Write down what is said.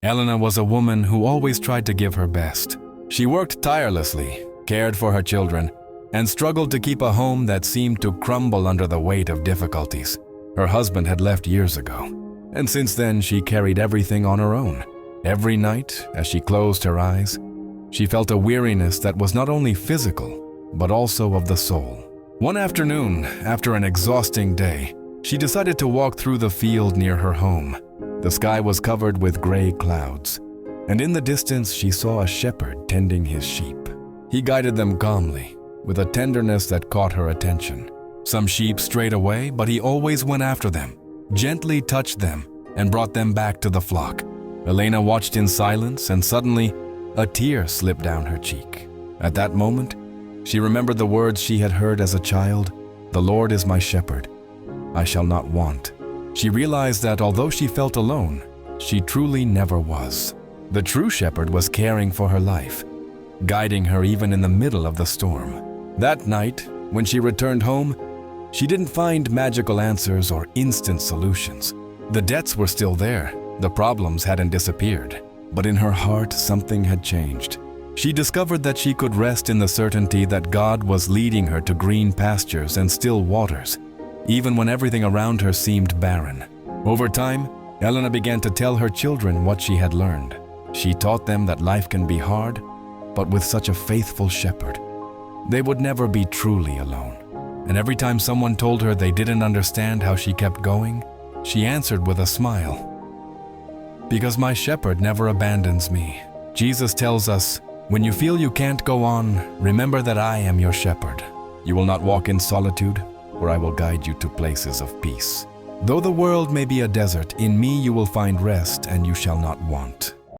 Elena was a woman who always tried to give her best. She worked tirelessly, cared for her children, and struggled to keep a home that seemed to crumble under the weight of difficulties. Her husband had left years ago, and since then she carried everything on her own. Every night, as she closed her eyes, she felt a weariness that was not only physical, but also of the soul. One afternoon, after an exhausting day, she decided to walk through the field near her home. The sky was covered with gray clouds, and in the distance she saw a shepherd tending his sheep. He guided them calmly, with a tenderness that caught her attention. Some sheep strayed away, but he always went after them, gently touched them, and brought them back to the flock. Elena watched in silence, and suddenly, a tear slipped down her cheek. At that moment, she remembered the words she had heard as a child, "The Lord is my shepherd, I shall not want." She realized that although she felt alone, she truly never was. The true shepherd was caring for her life, guiding her even in the middle of the storm. That night, when she returned home, she didn't find magical answers or instant solutions. The debts were still there, the problems hadn't disappeared, but in her heart something had changed. She discovered that she could rest in the certainty that God was leading her to green pastures and still waters, even when everything around her seemed barren. Over time, Elena began to tell her children what she had learned. She taught them that life can be hard, but with such a faithful shepherd, they would never be truly alone. And every time someone told her they didn't understand how she kept going, she answered with a smile, "Because my shepherd never abandons me." Jesus tells us, "When you feel you can't go on, remember that I am your shepherd. You will not walk in solitude, for I will guide you to places of peace. Though the world may be a desert, in me you will find rest and you shall not want."